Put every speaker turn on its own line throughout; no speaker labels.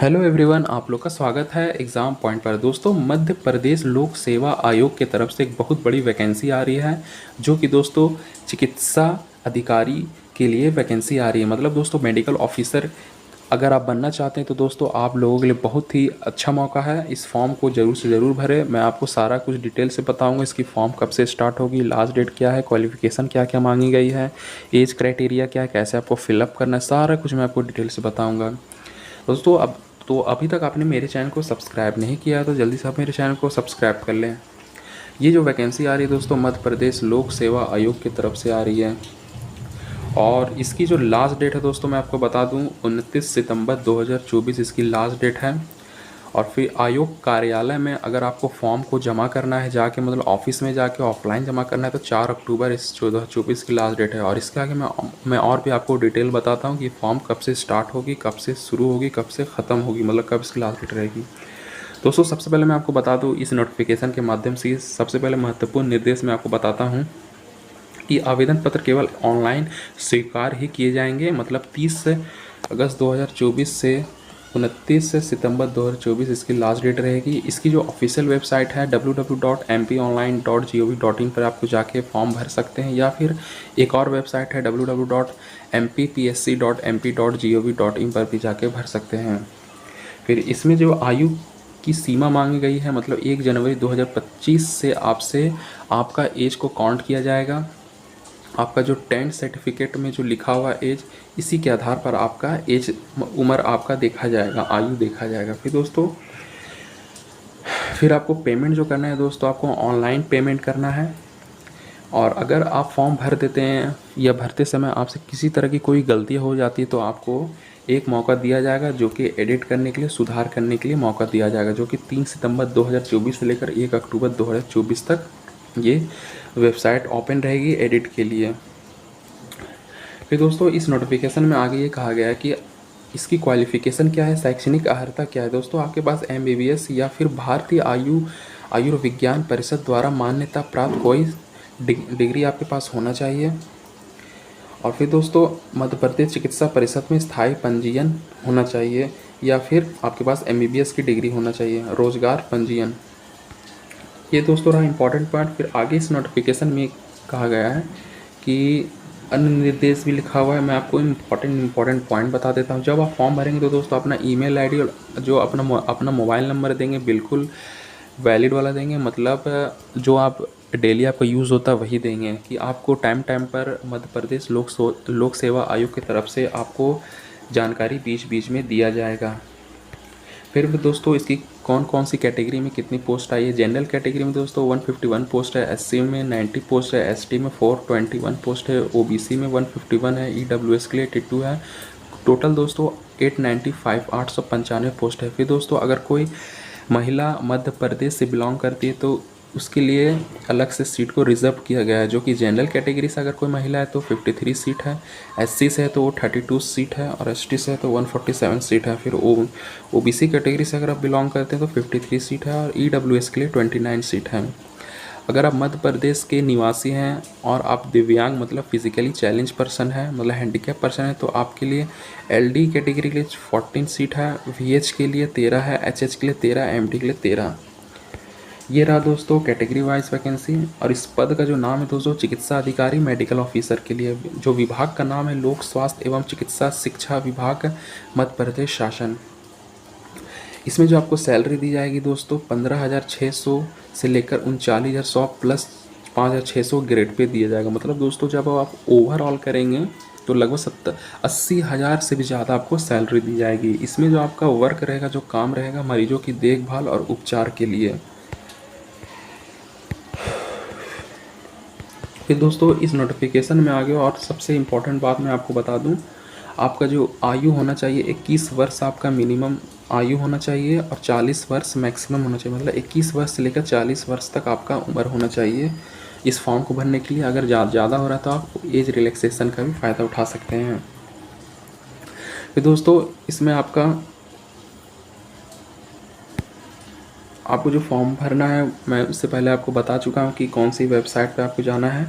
Hello everyone, आप लोग का स्वागत है एग्ज़ाम पॉइंट पर। दोस्तों, मध्य प्रदेश लोक सेवा आयोग की तरफ से एक बहुत बड़ी वैकेंसी आ रही है, जो कि दोस्तों चिकित्सा अधिकारी के लिए वैकेंसी आ रही है। मतलब दोस्तों मेडिकल ऑफिसर अगर आप बनना चाहते हैं तो दोस्तों आप लोगों के लिए बहुत ही अच्छा मौका है। इस फॉर्म को ज़रूर से ज़रूर भरें। मैं आपको सारा कुछ डिटेल से बताऊंगा। इसकी फॉर्म कब से स्टार्ट होगी, लास्ट डेट क्या है, क्वालिफ़िकेशन क्या क्या मांगी गई है, एज क्राइटेरिया क्या है, कैसे आपको फिलअप करना है, सारा कुछ मैं आपको डिटेल से बताऊँगा। दोस्तों अभी तक आपने मेरे चैनल को सब्सक्राइब नहीं किया है तो जल्दी से आप मेरे चैनल को सब्सक्राइब कर लें। ये जो वैकेंसी आ रही है दोस्तों मध्य प्रदेश लोक सेवा आयोग की तरफ से आ रही है, और इसकी जो लास्ट डेट है दोस्तों मैं आपको बता दूं 29 सितंबर 2024 इसकी लास्ट डेट है। और फिर आयोग कार्यालय में अगर आपको फॉर्म को जमा करना है जाके, मतलब ऑफिस में जाके ऑफलाइन जमा करना है, तो 4 अक्टूबर इस 2024 की लास्ट डेट है। और इसके आगे मैं और भी आपको डिटेल बताता हूँ कि फॉर्म कब से स्टार्ट होगी, कब से शुरू होगी, कब से ख़त्म होगी, मतलब कब इसकी लास्ट डेट रहेगी। दोस्तों सबसे पहले मैं आपको बता दूँ इस नोटिफिकेशन के माध्यम से सबसे पहले महत्वपूर्ण निर्देश मैं आपको बताता हूँ कि आवेदन पत्र केवल ऑनलाइन स्वीकार ही किए जाएंगे। मतलब 30 अगस्त 2024 से 29 सितंबर 2024 इसकी लास्ट डेट रहेगी। इसकी जो ऑफिशियल वेबसाइट है www.mponline.gov.in पर आपको जाके फॉर्म भर सकते हैं, या फिर एक और वेबसाइट है www.mppsc.mp.gov.in पर भी जाके भर सकते हैं। फिर इसमें जो आयु की सीमा मांगी गई है, मतलब 1 जनवरी 2025 से आपसे आपका एज को काउंट किया जाएगा। आपका जो 10th सर्टिफिकेट में जो लिखा हुआ एज, इसी के आधार पर आपका एज उम्र आपका देखा जाएगा, आयु देखा जाएगा। फिर आपको पेमेंट जो करना है दोस्तों, आपको ऑनलाइन पेमेंट करना है। और अगर आप फॉर्म भर देते हैं या भरते समय आपसे किसी तरह की कोई गलती हो जाती है तो आपको एक मौका दिया जाएगा, जो कि एडिट करने के लिए, सुधार करने के लिए मौका दिया जाएगा, जो कि 3 सितंबर 2024 से लेकर 1 अक्टूबर 2024 तक ये वेबसाइट ओपन रहेगी एडिट के लिए। फिर दोस्तों इस नोटिफिकेशन में आगे ये कहा गया है कि इसकी क्वालिफिकेशन क्या है, शैक्षणिक अर्हता क्या है। दोस्तों आपके पास MBBS या फिर भारतीय आयुर्विज्ञान परिषद द्वारा मान्यता प्राप्त कोई डिग्री आपके पास होना चाहिए। और फिर दोस्तों मध्य प्रदेश चिकित्सा परिषद में स्थायी पंजीयन होना चाहिए, या फिर आपके पास MBBS की डिग्री होना चाहिए। रोजगार पंजीयन, ये दोस्तों रहा इम्पोर्टेंट पार्ट। फिर आगे इस नोटिफिकेशन में कहा गया है कि अन्य निर्देश भी लिखा हुआ है। मैं आपको इम्पोर्टेंट पॉइंट बता देता हूँ। जब आप फॉर्म भरेंगे तो दोस्तों अपना ईमेल आईडी और जो अपना मोबाइल नंबर देंगे, बिल्कुल वैलिड वाला देंगे। मतलब जो आप डेली आपका यूज़ होता है वही देंगे, कि आपको टाइम टाइम पर मध्य प्रदेश लोक सेवा आयोग की तरफ से आपको जानकारी बीच बीच में दिया जाएगा। फिर भी दोस्तों इसकी कौन कौन सी कैटेगरी में कितनी पोस्ट आई है। जनरल कैटेगरी में दोस्तों 151 पोस्ट है, SC में 90 पोस्ट है, ST में 421 पोस्ट है, OBC में 151 है, EWS के लिए 82 है। टोटल दोस्तों 895 पोस्ट है। फिर दोस्तों अगर कोई महिला मध्य प्रदेश से बिलोंग करती है तो उसके लिए अलग से सीट को रिज़र्व किया गया है, जो कि जनरल कैटेगरी से अगर कोई महिला है तो 53 सीट है, SC से है तो वो 32 सीट है, और ST से है तो 147 सीट है। फिर OBC कैटेगरी से अगर आप बिलोंग करते हैं तो 53 सीट है, और EWS के लिए 29 सीट है। अगर आप मध्य प्रदेश के निवासी हैं और आप दिव्यांग मतलब फिजिकली चैलेंज पर्सन है, मतलब हैंडीकैप पर्सन है, तो आपके लिए LD कैटेगरी के लिए 14 सीट है, VH के लिए 13 है, HH के लिए 13, MD के लिए 13। ये रहा दोस्तों कैटेगरी वाइज वैकेंसी। और इस पद का जो नाम है दोस्तों चिकित्सा अधिकारी मेडिकल ऑफिसर के लिए, जो विभाग का नाम है लोक स्वास्थ्य एवं चिकित्सा शिक्षा विभाग मध्य प्रदेश शासन। इसमें जो आपको सैलरी दी जाएगी दोस्तों 15,600 से लेकर 39,100 प्लस 5,600 ग्रेड पे दिया जाएगा। मतलब दोस्तों जब आप ओवरऑल करेंगे तो लगभग 80,000 से भी ज़्यादा आपको सैलरी दी जाएगी। इसमें जो आपका वर्क रहेगा, जो काम रहेगा, मरीजों की देखभाल और उपचार के लिए। फिर दोस्तों इस नोटिफिकेशन में आगे और सबसे इम्पोर्टेंट बात मैं आपको बता दूं, आपका जो आयु होना चाहिए 21 वर्ष आपका मिनिमम आयु होना चाहिए, और 40 वर्ष मैक्सिमम होना चाहिए। मतलब 21 वर्ष से लेकर 40 वर्ष तक आपका उम्र होना चाहिए इस फॉर्म को भरने के लिए। अगर ज़्यादा हो रहा है तो आप एज रिलैक्सेशन का भी फ़ायदा उठा सकते हैं। फिर दोस्तों इसमें आपको जो फॉर्म भरना है, मैं उससे पहले आपको बता चुका हूँ कि कौन सी वेबसाइट पे आपको जाना है।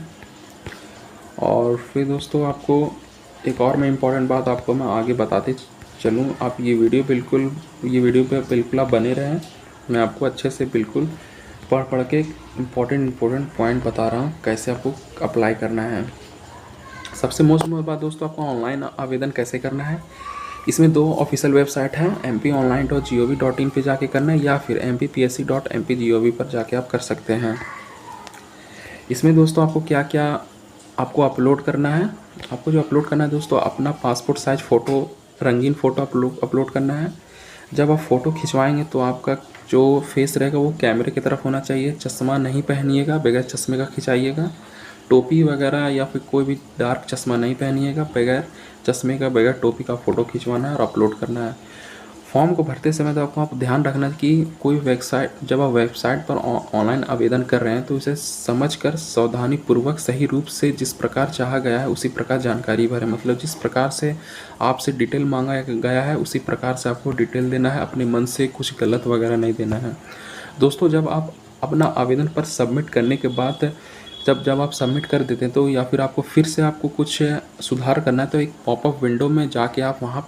और फिर दोस्तों आपको एक और मैं इम्पॉर्टेंट बात आपको मैं आगे बताते चलूँ, आप ये वीडियो पे बिल्कुल आप बने रहें। मैं आपको अच्छे से बिल्कुल पढ़ के इम्पोर्टेंट पॉइंट बता रहा हूँ कैसे आपको अप्लाई करना है। सबसे मोस्ट बात दोस्तों, आपको ऑनलाइन आवेदन कैसे करना है। इसमें 2 ऑफिशियल वेबसाइट हैं, mponline.gov.in पे जाके करना है या फिर mppsc.mp.gov पर जाके आप कर सकते हैं। इसमें दोस्तों आपको क्या क्या आपको अपलोड करना है। आपको जो अपलोड करना है दोस्तों, अपना पासपोर्ट साइज फ़ोटो, रंगीन फ़ोटो अपलोड करना है। जब आप फ़ोटो खिंचवाएंगे तो आपका जो फेस रहेगा वो कैमरे की तरफ होना चाहिए। चश्मा नहीं पहनिएगा, बगैर चश्मे का खिंचाइएगा। टोपी वगैरह या फिर कोई भी डार्क चश्मा नहीं पहनिएगा। बगैर चश्मे का, बगैर टोपी का फ़ोटो खिंचवाना है और अपलोड करना है। फॉर्म को भरते समय तो आपको ध्यान रखना कि कोई वेबसाइट, जब आप वेबसाइट पर ऑनलाइन आवेदन कर रहे हैं तो इसे समझकर सावधानीपूर्वक सही रूप से जिस प्रकार चाहा गया है उसी प्रकार जानकारी भरें। मतलब जिस प्रकार से आपसे डिटेल मांगा गया है उसी प्रकार से आपको डिटेल देना है। अपने मन से कुछ गलत वगैरह नहीं देना है। दोस्तों, जब आप अपना आवेदन पर सबमिट करने के बाद जब आप सबमिट कर देते हैं तो या फिर आपको फिर से आपको कुछ सुधार करना है तो एक पॉपअप विंडो में जाके आप वहाँ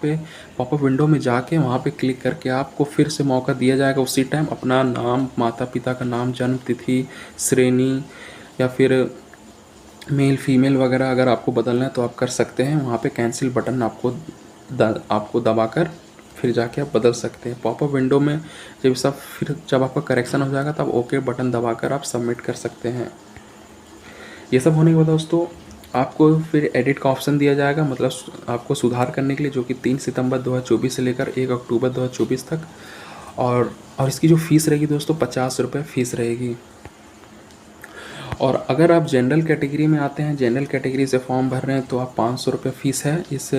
पे क्लिक करके आपको फिर से मौका दिया जाएगा। उसी टाइम अपना नाम, माता पिता का नाम, जन्म तिथि, श्रेणी या फिर मेल फीमेल वगैरह अगर आपको बदलना है तो आप कर सकते हैं। वहाँ पे कैंसिल बटन आपको दबाकर फिर जाके आप बदल सकते हैं। पॉपअप विंडो में जब आपका करेक्शन हो जाएगा तब ओके बटन दबाकर आप सबमिट कर सकते हैं। ये सब होने के बाद दोस्तों आपको फिर एडिट का ऑप्शन दिया जाएगा, मतलब आपको सुधार करने के लिए, जो कि 3 सितंबर 2024 से लेकर 1 अक्टूबर 2024 तक। और इसकी जो फ़ीस रहेगी दोस्तों 50 रुपये फ़ीस रहेगी। और अगर आप जनरल कैटेगरी में आते हैं, जनरल कैटेगरी से फॉर्म भर रहे हैं तो आप 500 रुपये फ़ीस है इस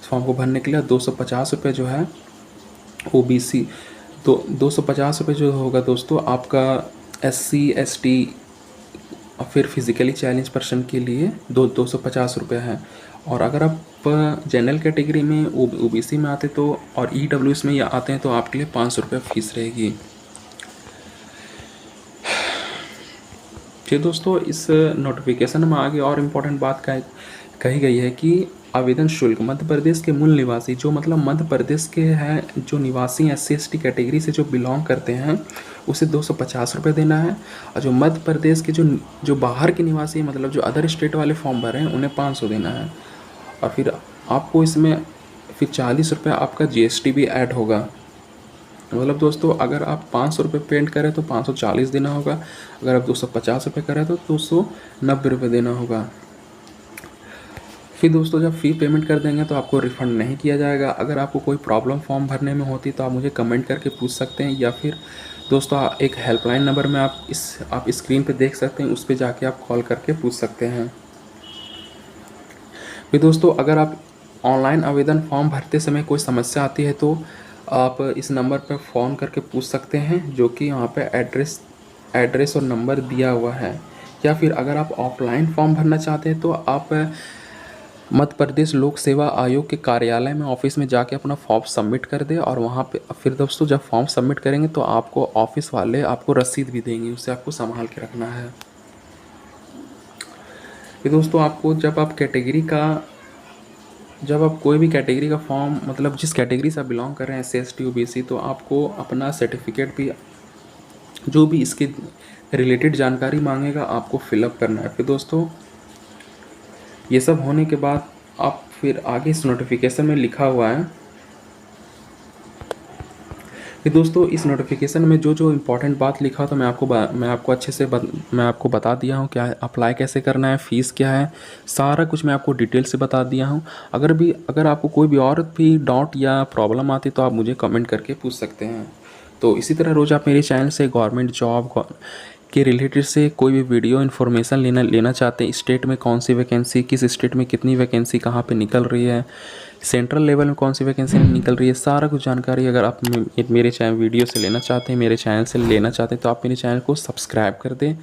फॉर्म को भरने के लिए। 250 रुपये जो है OBC, तो 250 रुपये जो होगा दोस्तों आपका SC ST और फिर फिज़िकली चैलेंज पर्सन के लिए 250 रुपये है। और अगर आप जनरल कैटेगरी में OBC में आते तो और EWS में आते हैं तो आपके लिए 500 रुपये फ़ीस रहेगी। फिर दोस्तों इस नोटिफिकेशन में आगे और इम्पोर्टेंट बात कही गई है कि आवेदन शुल्क मध्य प्रदेश के मूल निवासी, जो मतलब मध्य प्रदेश के हैं, जो निवासी SC ST कैटेगरी से जो बिलोंग करते हैं उसे 250 रुपये देना है। और जो मध्य प्रदेश के जो बाहर के निवासी हैं, मतलब जो अदर स्टेट वाले फॉर्म भर रहे हैं, उन्हें 500 देना है। और फिर आपको इसमें फिर 40 रुपये आपका GST भी ऐड होगा। मतलब दोस्तों अगर आप 500 रुपये पेमेंट करें तो 540 देना होगा। अगर आप 250 रुपये करें तो 290 रुपये देना होगा। फिर दोस्तों जब फ़ी पेमेंट कर देंगे तो आपको रिफ़ंड नहीं किया जाएगा। अगर आपको कोई प्रॉब्लम फॉर्म भरने में होती तो आप मुझे कमेंट करके पूछ सकते हैं, या फिर दोस्तों एक हेल्पलाइन नंबर में आप स्क्रीन पे देख सकते हैं, उस पर जाके आप कॉल करके पूछ सकते हैं। फिर दोस्तों अगर आप ऑनलाइन आवेदन फॉर्म भरते समय कोई समस्या आती है तो आप इस नंबर पर फ़ोन करके पूछ सकते हैं, जो कि यहाँ पे एड्रेस और नंबर दिया हुआ है। या फिर अगर आप ऑफलाइन फॉर्म भरना चाहते हैं तो आप मध्य प्रदेश लोक सेवा आयोग के कार्यालय में ऑफिस में जाके अपना फॉर्म सबमिट कर दें। और वहाँ पे फिर दोस्तों जब फॉर्म सबमिट करेंगे तो आपको ऑफिस वाले आपको रसीद भी देंगे, उसे आपको संभाल के रखना है। फिर दोस्तों आपको जब आप कोई भी कैटेगरी का फॉर्म, मतलब जिस कैटेगरी से आप बिलोंग कर रहे हैं SC ST OBC, तो आपको अपना सर्टिफिकेट भी, जो भी इसके रिलेटेड जानकारी मांगेगा, आपको फिलअप करना है। फिर दोस्तों ये सब होने के बाद आप फिर आगे इस नोटिफिकेशन में लिखा हुआ है कि दोस्तों इस नोटिफिकेशन में जो इम्पोर्टेंट बात लिखा तो मैं आपको अच्छे से मैं आपको बता दिया हूँ क्या अप्लाई कैसे करना है, फ़ीस क्या है, सारा कुछ मैं आपको डिटेल से बता दिया हूँ। अगर आपको कोई भी और भी डाउट या प्रॉब्लम आती तो आप मुझे कमेंट करके पूछ सकते हैं। तो इसी तरह रोज़ आप मेरे चैनल से गवर्नमेंट जॉब के रिलेटेड से कोई भी वीडियो इन्फॉर्मेशन लेना चाहते हैं, स्टेट में कौन सी वैकेंसी, किस स्टेट में कितनी वैकेंसी कहाँ पे निकल रही है, सेंट्रल लेवल में कौन सी वैकेंसी निकल रही है, सारा कुछ जानकारी अगर आप मेरे चैनल वीडियो से लेना चाहते हैं, मेरे चैनल से लेना चाहते हैं तो आप मेरे चैनल को सब्सक्राइब कर दें,